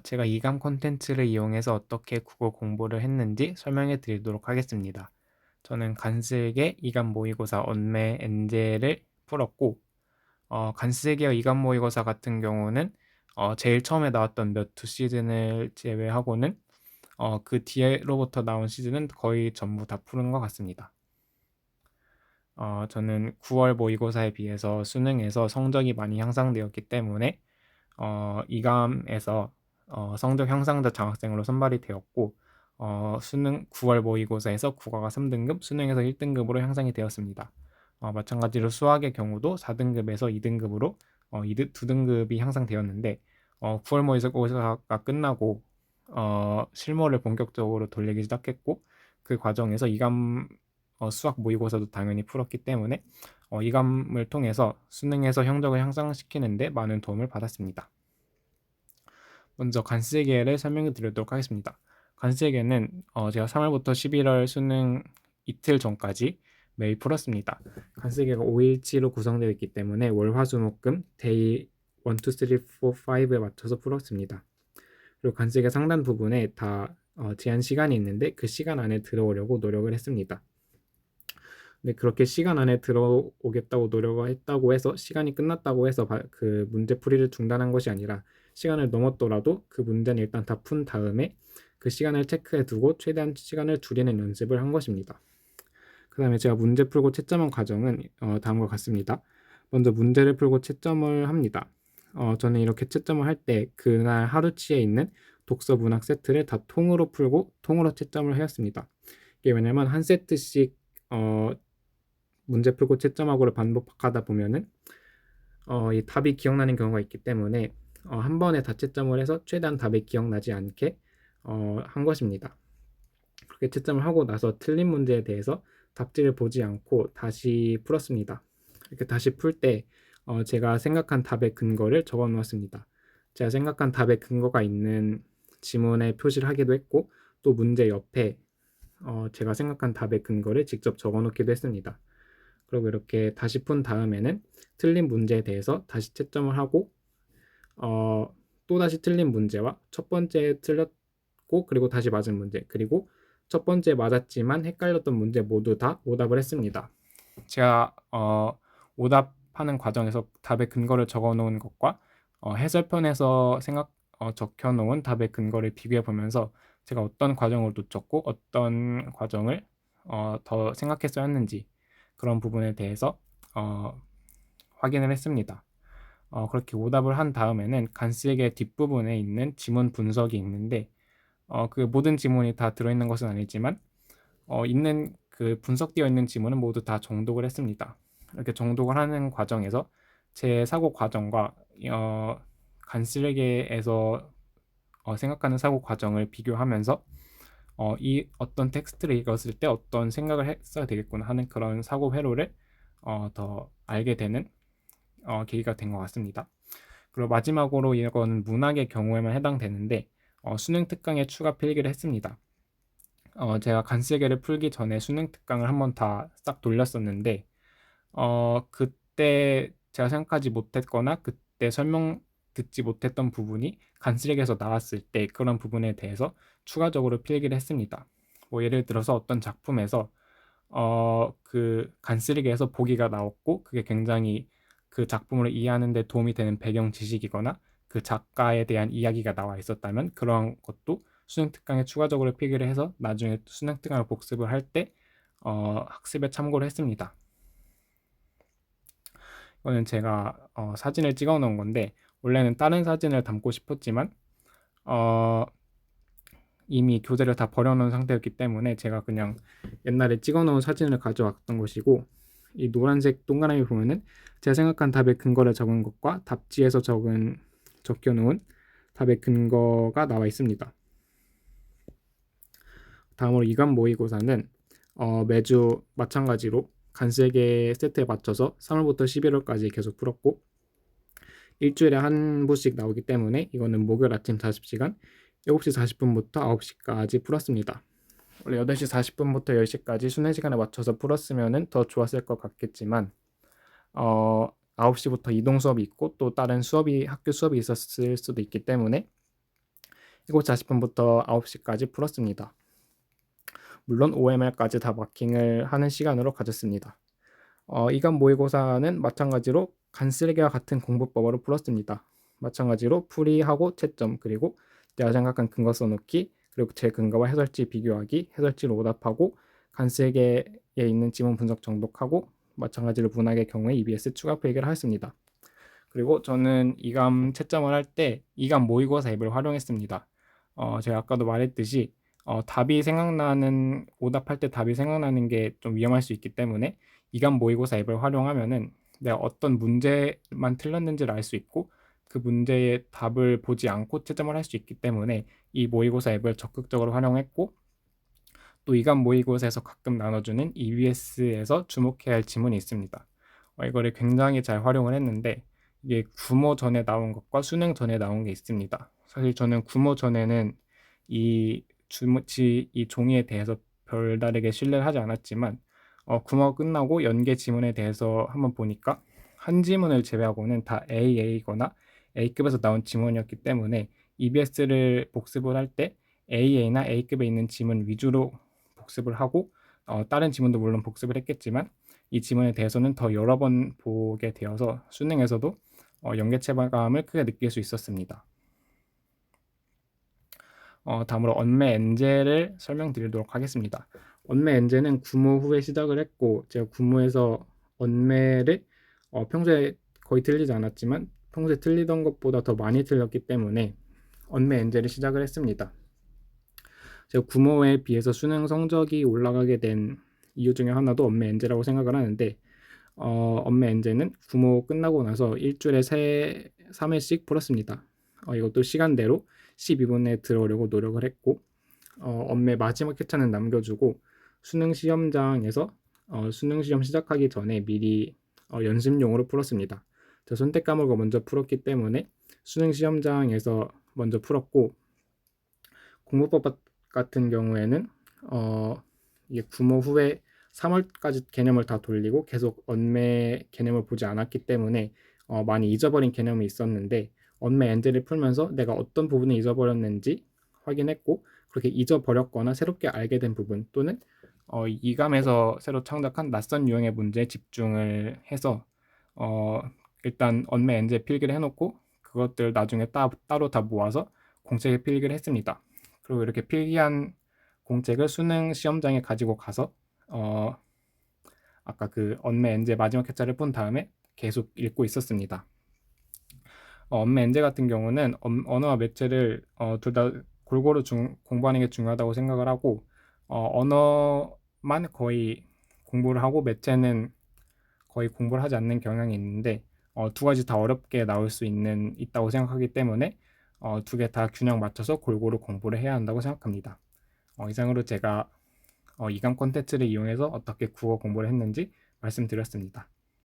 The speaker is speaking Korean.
제가 이감 콘텐츠를 이용해서 어떻게 국어 공부를 했는지 설명해 드리도록 하겠습니다. 저는 간슬게 이감 모의고사 언매 엔제를 풀었고, 간슬게어 이감 모의고사 같은 경우는 제일 처음에 나왔던 몇 두 시즌을 제외하고는 그 뒤로부터 나온 시즌은 거의 전부 다 푸는 것 같습니다. 저는 9월 모의고사에 비해서 수능에서 성적이 많이 향상되었기 때문에 이감에서 성적 향상자 장학생으로 선발이 되었고, 수능 9월 모의고사에서 국어가 3등급, 수능에서 1등급으로 향상이 되었습니다. 마찬가지로 수학의 경우도 4등급에서 2등급으로 2등급이 향상되었는데, 9월 모의고사가 끝나고 실무를 본격적으로 돌리기 시작했고, 그 과정에서 이감 수학 모의고사도 당연히 풀었기 때문에 이감을 통해서 수능에서 성적을 향상시키는데 많은 도움을 받았습니다. 먼저 간쓰기를 설명해 드리도록 하겠습니다. 간쓰기는 제가 3월부터 11월 수능 이틀 전까지 매일 풀었습니다. 간쓰기가 5일치로 구성되어 있기 때문에 월, 화, 수, 목, 금 데이 1, 2, 3, 4, 5에 맞춰서 풀었습니다. 그리고 간쓰기 상단 부분에 다 제한 시간이 있는데 그 시간 안에 들어오려고 노력을 했습니다. 근데 그렇게 시간 안에 들어오겠다고 노력을 했다고 해서 시간이 끝났다고 해서 그 문제 풀이를 중단한 것이 아니라 시간을 넘었더라도 그 문제는 일단 다 푼 다음에 그 시간을 체크해 두고 최대한 시간을 줄이는 연습을 한 것입니다. 그 다음에 제가 문제 풀고 채점한 과정은 다음과 같습니다. 먼저 문제를 풀고 채점을 합니다. 저는 이렇게 채점을 할 때 그날 하루치에 있는 독서 문학 세트를 다 통으로 풀고 통으로 채점을 하였습니다. 이게 왜냐면 한 세트씩 문제 풀고 채점하고를 반복하다 보면은 이 답이 기억나는 경우가 있기 때문에 한 번에 다 채점을 해서 최대한 답이 기억나지 않게 한 것입니다. 그렇게 채점을 하고 나서 틀린 문제에 대해서 답지를 보지 않고 다시 풀었습니다. 이렇게 다시 풀 때 제가 생각한 답의 근거를 적어 놓았습니다. 제가 생각한 답의 근거가 있는 지문에 표시를 하기도 했고 또 문제 옆에 제가 생각한 답의 근거를 직접 적어 놓기도 했습니다. 그리고 이렇게 다시 푼 다음에는 틀린 문제에 대해서 다시 채점을 하고 또다시 틀린 문제와 첫 번째 틀렸고 그리고 다시 맞은 문제 그리고 첫 번째 맞았지만 헷갈렸던 문제 모두 다 오답을 했습니다. 제가 오답하는 과정에서 답의 근거를 적어 놓은 것과 해설편에서 적혀 놓은 답의 근거를 비교해 보면서 제가 어떤 과정을 놓쳤고 어떤 과정을 더 생각했어야 했는지 그런 부분에 대해서 확인을 했습니다. 그렇게 오답을 한 다음에는 간쓰기의 뒷부분에 있는 지문 분석이 있는데 그 모든 지문이 다 들어있는 것은 아니지만 있는 그 분석되어 있는 지문은 모두 다 정독을 했습니다. 이렇게 정독을 하는 과정에서 제 사고 과정과 간쓰기에서 생각하는 사고 과정을 비교하면서 이 어떤 텍스트를 읽었을 때 어떤 생각을 했어야 되겠구나 하는 그런 사고 회로를 더 알게 되는 계기가 된 것 같습니다. 그리고 마지막으로 이건 문학의 경우에만 해당되는데 수능 특강에 추가 필기를 했습니다. 제가 간쓰기를 풀기 전에 수능 특강을 한번 다 싹 돌렸었는데 그때 제가 생각하지 못했거나 그때 설명 듣지 못했던 부분이 간쓰기에서 나왔을 때 그런 부분에 대해서 추가적으로 필기를 했습니다. 뭐 예를 들어서 어떤 작품에서 그 간쓰기에서 보기가 나왔고 그게 굉장히 그 작품을 이해하는 데 도움이 되는 배경 지식이거나 그 작가에 대한 이야기가 나와 있었다면 그런 것도 수능 특강에 추가적으로 필기를 해서 나중에 수능 특강을 복습을 할 때 학습에 참고를 했습니다. 이거는 제가 사진을 찍어 놓은 건데 원래는 다른 사진을 담고 싶었지만 이미 교재를 다 버려놓은 상태였기 때문에 제가 그냥 옛날에 찍어 놓은 사진을 가져왔던 것이고 이 노란색 동그라미 보면은 제가 생각한 답의 근거를 적은 것과 답지에서 적혀 놓은 답의 근거가 나와 있습니다. 다음으로 이감 모의고사는 매주 마찬가지로 간세개 세트에 맞춰서 3월부터 11월까지 계속 풀었고 일주일에 한 부씩 나오기 때문에 이거는 목요일 아침 40시간 7시 40분부터 9시까지 풀었습니다. 원래 8시 40분부터 10시까지 수능 시간에 맞춰서 풀었으면 더 좋았을 것 같겠지만 9시부터 이동 수업이 있고 또 다른 학교 수업이 있었을 수도 있기 때문에 7시 40분부터 9시까지 풀었습니다. 물론 OMR까지 다 마킹을 하는 시간으로 가졌습니다. 이간 모의고사는 마찬가지로 간쓰레기와 같은 공부법으로 풀었습니다. 마찬가지로 풀이하고 채점, 그리고 내가 생각한 근거 써놓기, 그리고 제 근거와 해설지 비교하기, 해설지를 오답하고 간쓰레기에 있는 지문 분석 정독하고, 마찬가지로 문학의 경우에 EBS 추가 필기를 하였습니다. 그리고 저는 이감 채점을 할 때 이감 모의고사 앱을 활용했습니다. 제가 아까도 말했듯이 답이 생각나는 오답할 때 답이 생각나는 게 좀 위험할 수 있기 때문에 이감 모의고사 앱을 활용하면은 내가 어떤 문제만 틀렸는지를 알 수 있고 그 문제의 답을 보지 않고 채점을 할 수 있기 때문에 이 모의고사 앱을 적극적으로 활용했고, 또 이감 모의고사에서 가끔 나눠주는 EBS에서 주목해야 할 지문이 있습니다. 이거를 굉장히 잘 활용을 했는데, 이게 구모 전에 나온 것과 수능 전에 나온 게 있습니다. 사실 저는 구모 전에는 이 종이에 대해서 별다르게 신뢰를 하지 않았지만, 구모 끝나고 연계 지문에 대해서 한번 보니까 한 지문을 제외하고는 다 AA거나 A급에서 나온 지문이었기 때문에 EBS를 복습을 할 때 AA나 A급에 있는 지문 위주로 복습을 하고, 다른 지문도 물론 복습을 했겠지만 이 지문에 대해서는 더 여러 번 보게 되어서 수능에서도 연계 체감을 크게 느낄 수 있었습니다. 다음으로 언매 엔제를 설명드리도록 하겠습니다. 언매 엔제는 구모 후에 시작을 했고, 제가 구모에서 언매를 평소에 거의 틀리지 않았지만 평소에 틀리던 것보다 더 많이 틀렸기 때문에 언매 엔제를 시작을 했습니다. 제가 구모에 비해서 수능 성적이 올라가게 된 이유 중에 하나도 언매 엔제라고 생각을 하는데, 언매 엔제는 구모 끝나고 나서 일주일에 3회씩 풀었습니다. 이것도 시간대로 12분에 들어오려고 노력을 했고, 언매 마지막 회차는 남겨주고 수능 시험장에서 수능 시험 시작하기 전에 미리 연습용으로 풀었습니다. 저 선택 과목을 먼저 풀었기 때문에 수능 시험장에서 먼저 풀었고, 공부법 같은 경우에는 이게 구모 후에 3월까지 개념을 다 돌리고 계속 언매 개념을 보지 않았기 때문에 많이 잊어버린 개념이 있었는데, 언매 엔제를 풀면서 내가 어떤 부분을 잊어버렸는지 확인했고, 그렇게 잊어버렸거나 새롭게 알게 된 부분 또는 이감에서 새로 창작한 낯선 유형의 문제에 집중을 해서 일단 언매 엔제 필기를 해놓고 그것들 나중에 따로 다 모아서 공책에 필기를 했습니다. 그리고 이렇게 필기한 공책을 수능 시험장에 가지고 가서 아까 그 언매 엔제 마지막 회차를 푼 다음에 계속 읽고 있었습니다. 언매 엔제 같은 경우는 언어와 매체를 둘 다 골고루 공부하는 게 중요하다고 생각을 하고, 언어만 거의 공부를 하고 매체는 거의 공부를 하지 않는 경향이 있는데, 두 가지 다 어렵게 나올 수 있다고 생각하기 때문에 두 개 다 균형 맞춰서 골고루 공부를 해야 한다고 생각합니다. 이상으로 제가 이감 콘텐츠를 이용해서 어떻게 국어 공부를 했는지 말씀드렸습니다.